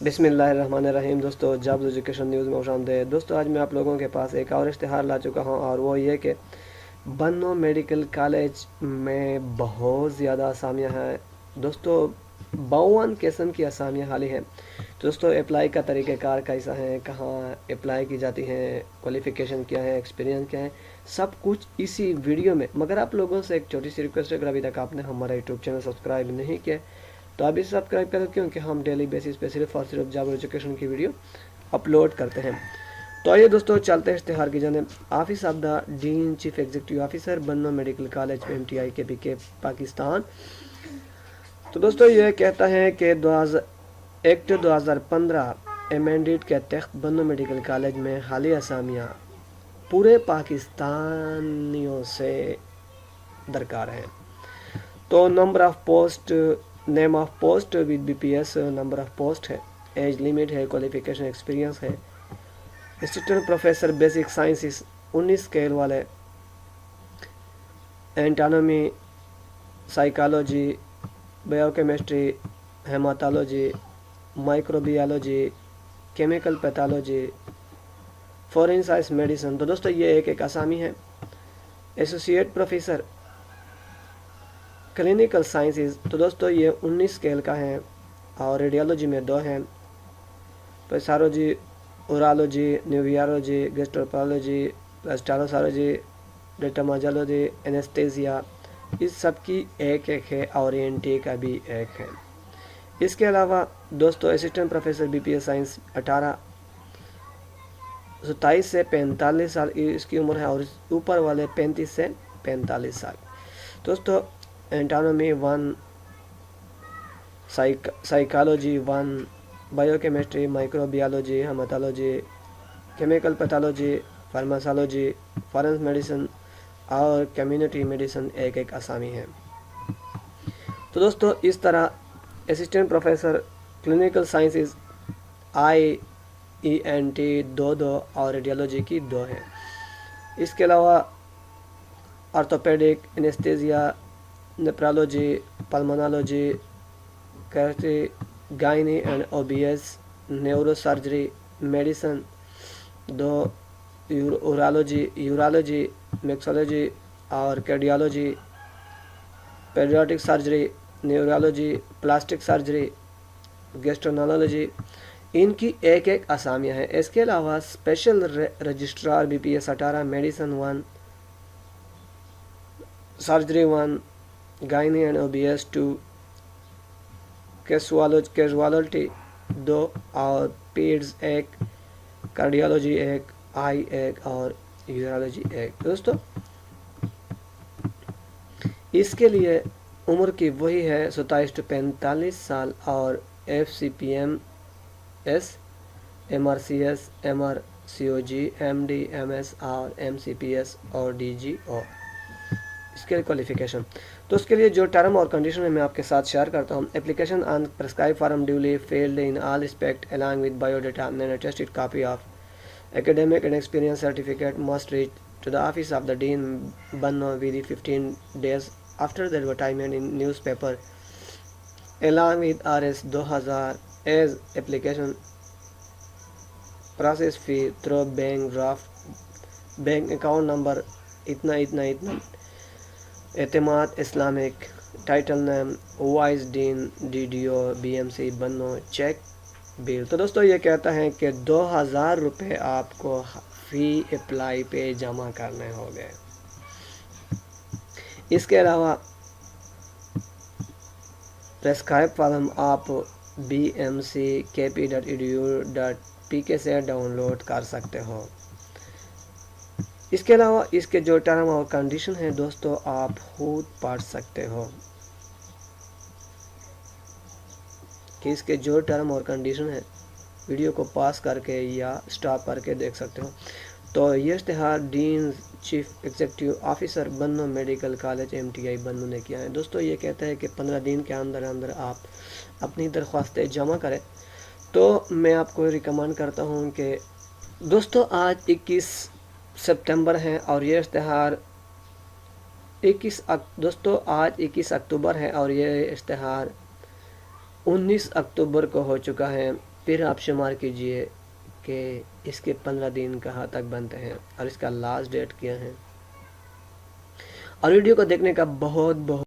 بسم اللہ الرحمن الرحیم۔ دوستو جابز ایجوکیشن نیوز میں خوش آمدید۔ دوستو آج میں آپ لوگوں کے پاس ایک اور اشتہار لا چکا ہوں، اور وہ یہ کہ بنو میڈیکل کالج میں بہت زیادہ اسامیاں ہیں دوستو، 52 قسم کی اسامیاں حالی ہیں۔ دوستو اپلائی کا طریقہ کار کیسا ہے، کہاں اپلائی کی جاتی ہیں، کوالیفیکیشن کیا ہے، ایکسپیرینس کیا ہے، سب کچھ اسی ویڈیو میں۔ مگر آپ لوگوں سے ایک چھوٹی سی ریکویسٹ ہے، اگر ابھی تک آپ نے ہمارا یوٹیوب چینل سبسکرائب نہیں کیا تو ابھی سبسکرائب کریں، کیونکہ ہم ڈیلی بیسس پہ صرف اور صرف جاب ایجوکیشن کی ویڈیو اپلوڈ کرتے ہیں۔ تو آئیے دوستو چلتے ہیں اشتہار کی جانب۔ Office of the dean chief executive officer Bannu medical college MTI KPK Pakistan. تو دوستو یہ کہتا ہے کہ ایکٹ 2015 امینڈیڈ کے تحت بنو میڈیکل کالج میں حالی اسامیاں پورے پاکستانیوں سے درکار ہیں۔ تو number of post, name of post with BPS number of post ہے، ایج لیمٹ ہے، کوالیفیکیشن ایکسپیرینس ہے۔ Assistant professor basic sciences 19 scale والے، anatomy, psychology, biochemistry, haematology, microbiology, chemical pathology, forensic medicine. تو دوستو یہ ایک اسامی ہے۔ ایسوسیٹ پروفیسر کلینکل سائنسز، تو دوستو یہ 19 اسکیل کا ہے، اور ریڈیالوجی میں 2 ہیں، پیسارولوجی، اورالوجی، نیویارولوجی، گیسٹروپالوجی، پلاسٹالوسالوجی، ڈیٹاماجالوجی، اینستیزیا، اس سب کی ایک ہے، اور ENT کا بھی ایک ہے۔ اس کے علاوہ دوستو اسسٹنٹ پروفیسر BPS سائنس 27 سے 45 سال اس کی عمر ہے، اور اوپر والے 35 سے 45 سال۔ دوستو anatomy 1، psychology 1، biochemistry, microbiology, haematology, chemical pathology, pharmacology, forensic medicine اور کمیونٹی میڈیسن ایک اسامی ہے۔ تو دوستو اس طرح assistant professor clinical sciences ENT 2 اور ریڈیالوجی کی 2 ہے۔ اس کے علاوہ آرتھوپیڈک، اینستیزیا، نیپرالوجی، پلمونالوجی، کیرٹی، gynae and OBS، neuro surgery, medicine 2، urology, میکسولوجی اور cardiology, paediatric surgery, neurology, plastic surgery, gastroenterology, ان کی ایک اسامیاں ہیں۔ اس کے علاوہ special registrar BPS 18، medicine 1، surgery 1، gynae and OBS 2، casualty 2 اور پیڈز 1، کارڈیالوجی 1، آئی 1 اور یورالوجی 1۔ دوستو اس کے لیے عمر کی وہی ہے 27 سے 45 سال، اور FCPMS، MRCS، MRCOG، MD، MS اور MCPS اور DGO۔ اس کے کوالیفیکیشن، تو اس کے لیے جو ٹرم اور کنڈیشن ہے میں آپ کے ساتھ شیئر کرتا ہوں۔ Application on prescribe form duly field in all respect along with bio data and attested copy of academic and experience certificate must reach to the office of the dean Banno within 15 days after the advertisement in newspaper, along with RS 2000 as application process fee through bank draft, bank account number itna, اعتماد Islamic, title نیم voice ڈین DDO BMC بنو، check بل۔ تو دوستو یہ کہتا ہے کہ 2000 روپے آپ کو فی اپلائی پہ جمع کرنے ہو گئے۔ اس کے علاوہ پرسکرائب فارم آپ bmckp.edu.pk سے ڈاؤن لوڈ کر سکتے ہو۔ اس کے علاوہ اس کے جو ٹرم اور کنڈیشن ہے دوستو آپ خود پڑھ سکتے ہو، کہ اس کے جو ٹرم اور کنڈیشن ہے ویڈیو کو پاس کر کے یا سٹاپ کر کے دیکھ سکتے ہو۔ تو یہ اشتہار ڈین chief executive officer Bannu medical college MTI بنو نے کیا ہے۔ دوستو یہ کہتا ہے کہ 15 دن کے اندر آپ اپنی درخواستیں جمع کریں۔ تو میں آپ کو ریکمینڈ کرتا ہوں کہ دوستو آج 21 سپتمبر ہے، اور یہ اشتہار دوستو آج 21 اکتوبر ہے، اور یہ اشتہار 19 اکتوبر کو ہو چکا ہے۔ پھر آپ شمار کیجئے کہ اس کے 15 دن کہاں تک بنتے ہیں اور اس کا لاسٹ ڈیٹ کیا ہے. اور ویڈیو کو دیکھنے کا بہت بہت